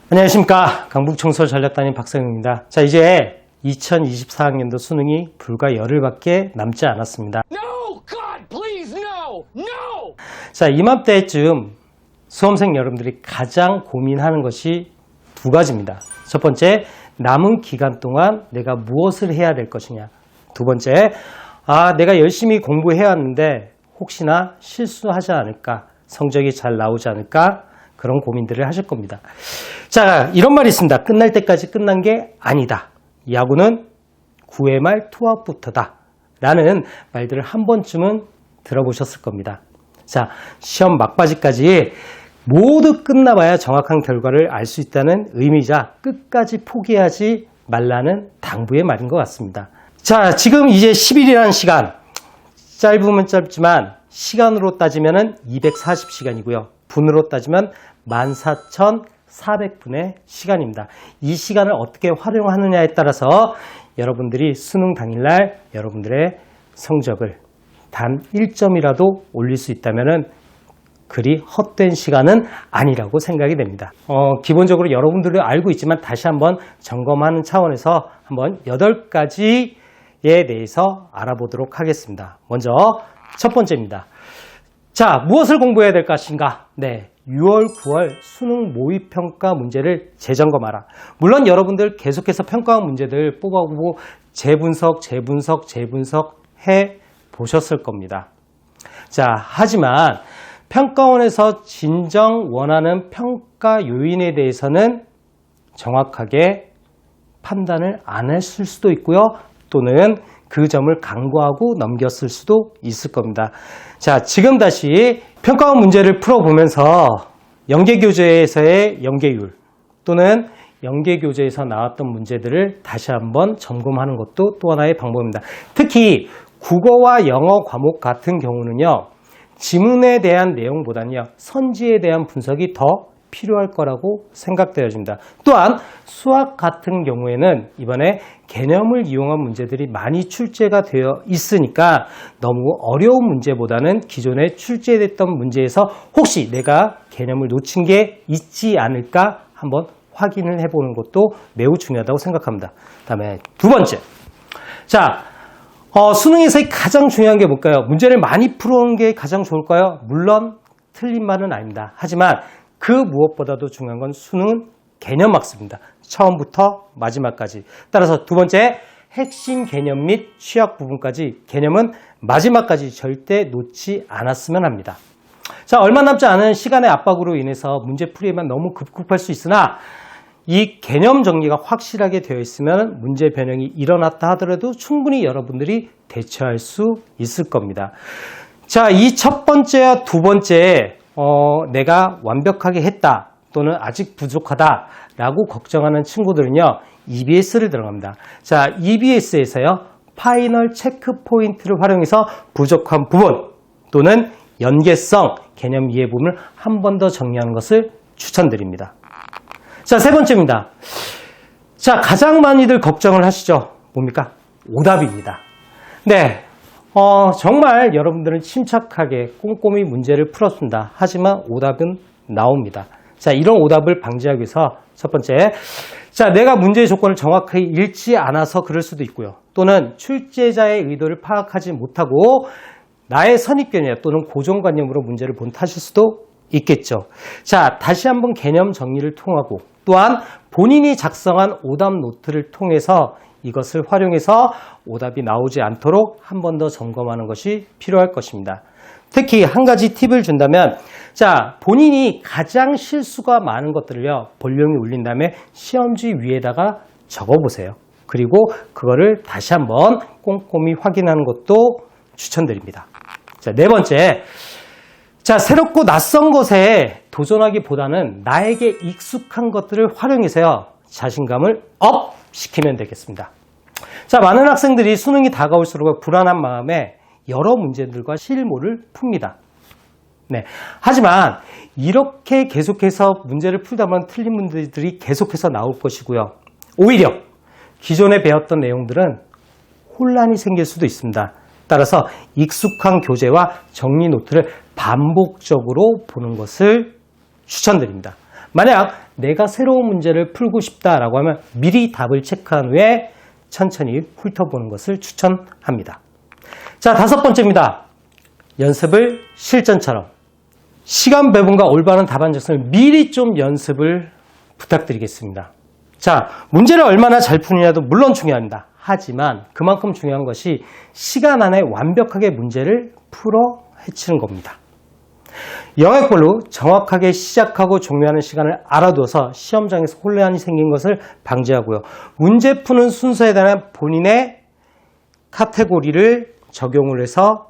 안녕하십니까. 강북청소전략단임 박성윤입니다. 자, 이제 2024학년도 수능이 불과 열흘밖에 남지 않았습니다. No! God, please, no! No! 자, 이맘때쯤 수험생 여러분들이 가장 고민하는 것이 두 가지입니다. 첫 번째, 남은 기간 동안 내가 무엇을 해야 될 것이냐. 두 번째, 내가 열심히 공부해왔는데 혹시나 실수하지 않을까, 성적이 잘 나오지 않을까, 그런 고민들을 하실 겁니다. 자, 이런 말이 있습니다. 끝날 때까지 끝난 게 아니다. 야구는 9회 말 투아웃부터다. 라는 말들을 한 번쯤은 들어보셨을 겁니다. 자, 시험 막바지까지 모두 끝나봐야 정확한 결과를 알 수 있다는 의미이자 끝까지 포기하지 말라는 당부의 말인 것 같습니다. 자, 지금 이제 10일이라는 시간, 짧으면 짧지만 시간으로 따지면 240시간이고요. 분으로 따지면 14,400분의 시간입니다. 이 시간을 어떻게 활용하느냐에 따라서 여러분들이 수능 당일날 여러분들의 성적을 단 1점이라도 올릴 수 있다면 그리 헛된 시간은 아니라고 생각이 됩니다. 기본적으로 여러분들도 알고 있지만 다시 한번 점검하는 차원에서 한번 8가지에 대해서 알아보도록 하겠습니다. 먼저 첫 번째입니다. 자, 무엇을 공부해야 될 것인가? 네, 6월, 9월 수능 모의평가 문제를 재점검하라. 물론 여러분들 계속해서 평가원 문제들 뽑아보고 재분석 해 보셨을 겁니다. 자, 하지만 평가원에서 진정 원하는 평가 요인에 대해서는 정확하게 판단을 안 했을 수도 있고요. 또는 그 점을 간과하고 넘겼을 수도 있을 겁니다. 자, 지금 다시 평가원 문제를 풀어보면서 연계교재에서의 연계율 또는 연계교재에서 나왔던 문제들을 다시 한번 점검하는 것도 또 하나의 방법입니다. 특히 국어와 영어 과목 같은 경우는요, 지문에 대한 내용보다는요, 선지에 대한 분석이 더 필요할 거라고 생각되어집니다. 또한 수학 같은 경우에는 이번에 개념을 이용한 문제들이 많이 출제가 되어 있으니까 너무 어려운 문제보다는 기존에 출제됐던 문제에서 혹시 내가 개념을 놓친 게 있지 않을까 한번 확인을 해보는 것도 매우 중요하다고 생각합니다. 다음에 두 번째. 자, 수능에서의 가장 중요한 게 뭘까요? 문제를 많이 풀어오는 게 가장 좋을까요? 물론 틀린 말은 아닙니다. 하지만 그 무엇보다도 중요한 건 수능은 개념학습입니다. 처음부터 마지막까지. 따라서 두 번째, 핵심 개념 및 취약 부분까지 개념은 마지막까지 절대 놓지 않았으면 합니다. 자, 얼마 남지 않은 시간의 압박으로 인해서 문제풀이에만 너무 급급할 수 있으나 이 개념 정리가 확실하게 되어 있으면 문제 변형이 일어났다 하더라도 충분히 여러분들이 대처할 수 있을 겁니다. 자, 이 첫 번째와 두 번째, 내가 완벽하게 했다 또는 아직 부족하다 라고 걱정하는 친구들은요, EBS를 들어갑니다. 자, EBS에서요, 파이널 체크 포인트를 활용해서 부족한 부분 또는 연계성, 개념 이해 부분을 한 번 더 정리하는 것을 추천드립니다. 자, 세 번째입니다. 자, 가장 많이들 걱정을 하시죠. 뭡니까? 오답입니다. 네. 정말 여러분들은 침착하게 꼼꼼히 문제를 풀었습니다. 하지만 오답은 나옵니다. 자, 이런 오답을 방지하기 위해서 첫 번째, 자, 내가 문제의 조건을 정확하게 읽지 않아서 그럴 수도 있고요. 또는 출제자의 의도를 파악하지 못하고 나의 선입견이나 또는 고정관념으로 문제를 본 탓일 수도 있겠죠. 자, 다시 한번 개념 정리를 통하고 또한 본인이 작성한 오답 노트를 통해서 이것을 활용해서 오답이 나오지 않도록 한 번 더 점검하는 것이 필요할 것입니다. 특히 한 가지 팁을 준다면, 자, 본인이 가장 실수가 많은 것들을요, 볼륨이 울린 다음에 시험지 위에다가 적어보세요. 그리고 그거를 다시 한번 꼼꼼히 확인하는 것도 추천드립니다. 자, 네 번째. 자, 새롭고 낯선 것에 도전하기보다는 나에게 익숙한 것들을 활용해서요, 자신감을 업 시키면 되겠습니다. 자, 많은 학생들이 수능이 다가올수록 불안한 마음에 여러 문제들과 실무를 풉니다. 네. 하지만 이렇게 계속해서 문제를 풀다 보면 틀린 문제들이 계속해서 나올 것이고요. 오히려 기존에 배웠던 내용들은 혼란이 생길 수도 있습니다. 따라서 익숙한 교재와 정리 노트를 반복적으로 보는 것을 추천드립니다. 만약 내가 새로운 문제를 풀고 싶다라고 하면 미리 답을 체크한 후에 천천히 훑어보는 것을 추천합니다. 자, 5번째입니다. 연습을 실전처럼. 시간 배분과 올바른 답안 작성을 미리 좀 연습을 부탁드리겠습니다. 자, 문제를 얼마나 잘 푸느냐도 물론 중요합니다. 하지만 그만큼 중요한 것이 시간 안에 완벽하게 문제를 풀어 헤치는 겁니다. 영역별로 정확하게 시작하고 종료하는 시간을 알아두어서 시험장에서 혼란이 생긴 것을 방지하고요. 문제 푸는 순서에 대한 본인의 카테고리를 적용을 해서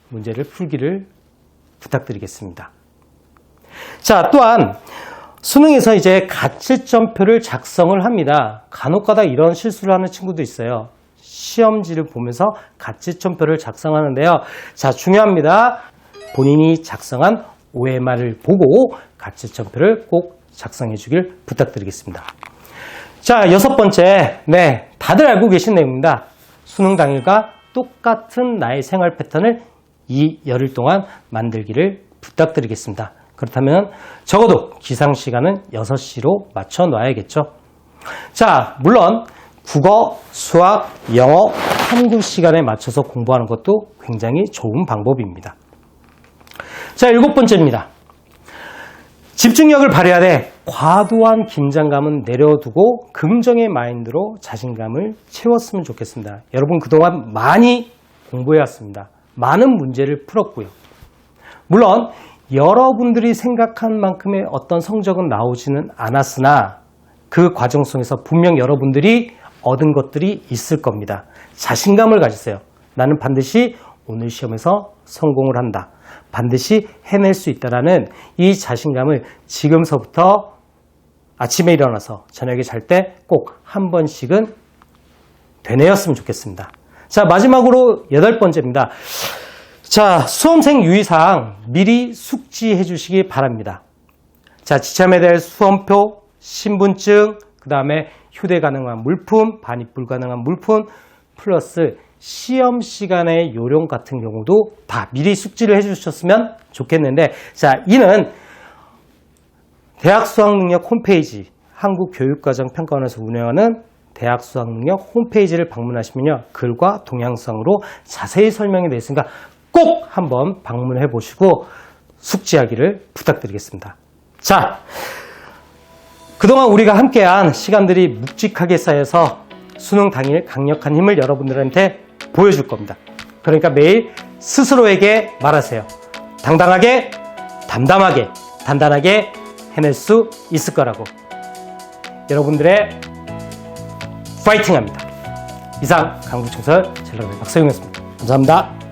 문제를 풀기를 부탁드리겠습니다. 자, 또한 수능에서 이제 가채점표를 작성을 합니다. 간혹가다 이런 실수를 하는 친구도 있어요. 시험지를 보면서 가채점표를 작성하는데요. 자, 중요합니다. 본인이 작성한 OMR을 보고 가채점표를 꼭 작성해 주길 부탁드리겠습니다. 자, 6번째. 네, 다들 알고 계신 내용입니다. 수능 당일과 똑같은 나의 생활 패턴을 이 열흘 동안 만들기를 부탁드리겠습니다. 그렇다면 적어도 기상시간은 6시로 맞춰 놔야겠죠. 자, 물론 국어, 수학, 영어, 한국 시간에 맞춰서 공부하는 것도 굉장히 좋은 방법입니다. 자, 7번째입니다. 집중력을 발휘하되 과도한 긴장감은 내려두고 긍정의 마인드로 자신감을 채웠으면 좋겠습니다. 여러분 그동안 많이 공부해왔습니다. 많은 문제를 풀었고요. 물론 여러분들이 생각한 만큼의 어떤 성적은 나오지는 않았으나 그 과정 속에서 분명 여러분들이 얻은 것들이 있을 겁니다. 자신감을 가지세요. 나는 반드시 오늘 시험에서 성공을 한다. 반드시 해낼 수 있다라는 이 자신감을 지금서부터 아침에 일어나서 저녁에 잘 때 꼭 한 번씩은 되뇌었으면 좋겠습니다. 자, 마지막으로 8번째입니다. 자, 수험생 유의사항 미리 숙지해 주시기 바랍니다. 자, 지참에 대한 수험표, 신분증, 그 다음에 휴대 가능한 물품, 반입 불가능한 물품, 플러스 시험 시간의 요령 같은 경우도 다 미리 숙지를 해주셨으면 좋겠는데, 자, 이는 대학 수학능력 홈페이지, 한국교육과정평가원에서 운영하는 대학 수학능력 홈페이지를 방문하시면요, 글과 동영상으로 자세히 설명이 되어 있으니까 꼭 한번 방문해 보시고 숙지하기를 부탁드리겠습니다. 자, 그동안 우리가 함께한 시간들이 묵직하게 쌓여서 수능 당일 강력한 힘을 여러분들한테 보여줄 겁니다. 그러니까 매일 스스로에게 말하세요. 당당하게, 담담하게, 단단하게 해낼 수 있을 거라고. 여러분들의 파이팅합니다. 이상 강북청설 젤러의 박서영이었습니다. 감사합니다.